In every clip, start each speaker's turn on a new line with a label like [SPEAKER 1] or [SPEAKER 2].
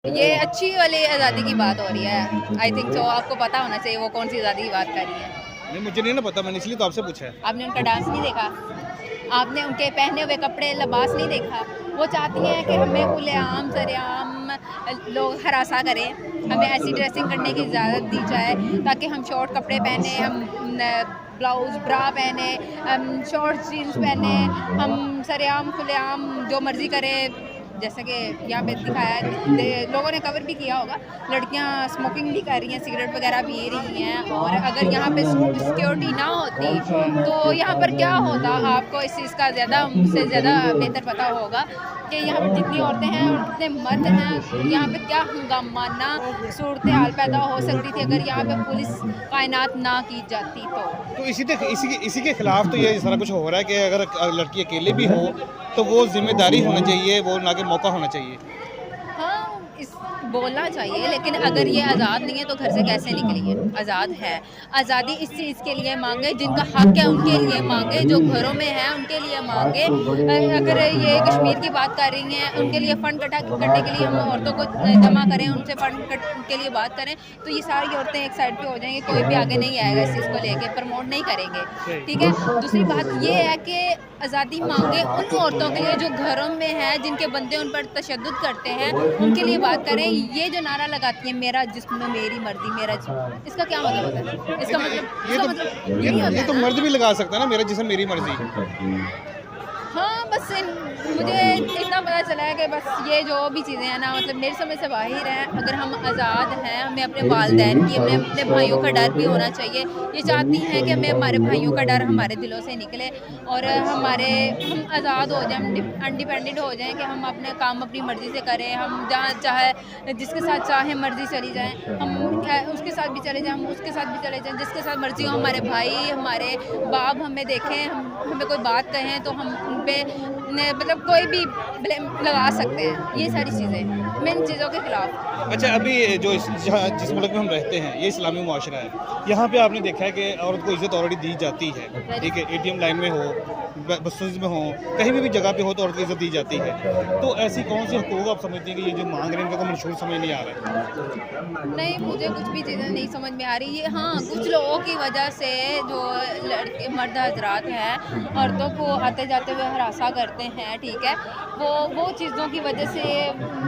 [SPEAKER 1] ये अच्छी वाली आज़ादी की बात हो रही है। आई थिंक सो आपको पता होना चाहिए वो कौन सी आज़ादी की बात कर रही है।
[SPEAKER 2] नहीं, मुझे नहीं ना पता, मैंने इसलिए तो आपसे पूछा है।
[SPEAKER 1] आपने उनका डांस नहीं देखा? आपने उनके पहने हुए कपड़े लिबास नहीं देखा? वो चाहती हैं कि हमें खुलेआम सरेआम लोग हरासा करें, हमें ऐसी ड्रेसिंग करने की इजाज़त दी जाए ताकि हम शॉर्ट कपड़े पहने, हम ब्लाउज़ ब्रा पहने, हम शॉर्ट जीन्स पहने, हम सरेआम खुलेआम जो मर्ज़ी करें। जैसे कि यहाँ पे दिखाया है, लोगों ने कवर भी किया होगा, लड़कियाँ स्मोकिंग भी कर रही हैं, सिगरेट वगैरह पी रही हैं। और अगर यहाँ पे सिक्योरिटी ना होती तो यहाँ पर क्या होता, आपको इस चीज़ का ज़्यादा मुझसे ज़्यादा बेहतर पता होगा कि यहाँ पर जितनी औरतें हैं और जितने मर्द हैं, यहाँ पे क्या हंगामाना सूरत हाल पैदा हो सकती थी अगर यहाँ पे पुलिस तैनात ना की जाती तो।
[SPEAKER 2] तो इसी के खिलाफ तो ये सारा कुछ हो रहा है कि अगर लड़की अकेले भी हो, तो वो ज़िम्मेदारी होनी चाहिए, वो ना कि मौका होना चाहिए।
[SPEAKER 1] हाँ, इस बोलना चाहिए, लेकिन अगर ये आज़ाद नहीं है तो घर से कैसे निकली है? आज़ाद है। आज़ादी इस चीज़ के लिए माँगे जिनका हक है उनके लिए माँगे, जो घरों में हैं उनके लिए माँगे। अगर ये कश्मीर की बात कर रही हैं, उनके लिए फ़ंड इकट्ठा करने के लिए हम औरतों को जमा करें, उनसे फ़ंड के लिए बात करें, तो ये सारी औरतें एक साइड पे हो जाएँगी, कोई भी आगे नहीं आएगा इस चीज़ को लेके, प्रमोट नहीं करेंगे। ठीक है? दूसरी बात ये है कि आज़ादी माँगे उन औरतों के लिए जो घरों में हैं, जिनके बंदे उन पर तशद्दुद करते हैं, उनके लिए बात करें। ये जो नारा लगाती है मेरा जिस्म मेरी मर्ज़ी मेरा जिस्म, इसका क्या मतलब होता है?
[SPEAKER 2] ये तो मर्द भी लगा सकता है ना, मेरा जिस्म मेरी मर्ज़ी।
[SPEAKER 1] हाँ, बस मुझे इतना पता चला है कि बस ये जो भी चीज़ें हैं ना, मतलब मेरी समझ से बाहर हैं। अगर हम आज़ाद हैं, हमें अपने वालिदैन की, हमें अपने भाइयों का डर भी होना चाहिए। ये चाहती हैं कि हमें हमारे भाइयों का डर हमारे दिलों से निकले और हम आज़ाद हो जाएँ, हम इंडिपेंडेंट हो जाएँ कि हम अपने काम अपनी मर्ज़ी से करें। हम जहाँ चाहे जिसके साथ चाहे मर्ज़ी चली जाएँ, हम उसके साथ भी चले जाएँ, हम उसके साथ भी चले जाएँ, जिसके साथ मर्ज़ी हो। हमारे भाई, हमारे बाप हमें देखें, हमें कोई बात कहें तो हम उन पे मतलब कोई भी ब्लेम लगा सकते हैं। ये सारी चीज़ें, मैं इन चीज़ों के खिलाफ।
[SPEAKER 2] अच्छा, अभी जो जिस मुल्क में हम रहते हैं, ये इस्लामी मुआशरा है। यहाँ पे आपने देखा है कि औरत को इज़्ज़त ऑलरेडी दी जाती है, ठीक है? एटीएम लाइन में हो, बसेज़ में हो, कहीं भी जगह पे हो तो औरत को इज़्ज़त दी जाती है। तो ऐसी कौन-सी हुकूक आप समझती हैं कि ये जो माँग रहे हैं, इनको मंशूर समझ नहीं आ रहा है?
[SPEAKER 1] नहीं, मुझे कुछ भी चीज़ें नहीं समझ में आ रही। ये हाँ, कुछ लोगों की वजह से जो लड़के मर्द हज़रात हैं, औरतों को आते-जाते हुए हरासा करते हैं, ठीक है? वो चीज़ों की वजह से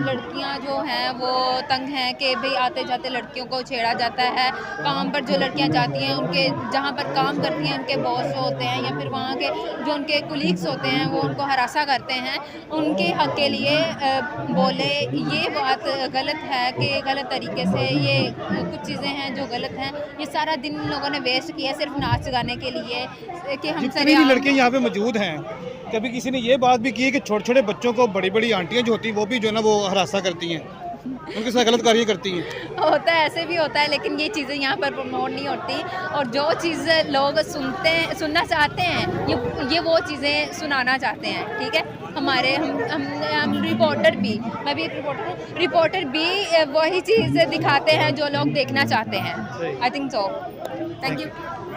[SPEAKER 1] लड़कियाँ जो हैं वो तंग हैं कि भई आते-जाते लड़कियों को छेड़ा जाता है। काम पर जो लड़कियाँ जाती हैं, उनके जहाँ पर काम करती हैं, उनके बॉस होते हैं या फिर वहाँ के जो उनके कुलीग्स होते हैं, वो उनको हरासा करते हैं। उनके हक़ के लिए बोले, ये बात गलत है कि गलत तरीके से ये कुछ चीज़ें हैं जो गलत हैं। ये सारा दिन इन लोगों ने वेस्ट किया सिर्फ़ नाच गाने के लिए कि हम
[SPEAKER 2] जितनी भी
[SPEAKER 1] सरेआम।
[SPEAKER 2] लड़कियाँ यहाँ पे मौजूद हैं, कभी किसी ने ये बात भी की है कि छोटे-छोटे बच्चों को बड़ी-बड़ी आंटियाँ जो होती हैं, वो भी जो है ना वो हरासा करती हैं, उनके साथ गलत कार्य करती हैं।
[SPEAKER 1] होता है, ऐसे भी होता है, लेकिन ये चीज़ें यहाँ पर प्रमोट नहीं होती और जो चीज़ लोग सुनना चाहते हैं, ये वो चीज़ें सुनाना चाहते हैं, ठीक है? हम रिपोर्टर भी, मैं भी एक रिपोर्टर हूँ, रिपोर्टर भी वही चीज़ दिखाते हैं जो लोग देखना चाहते हैं। I think so. Thank you.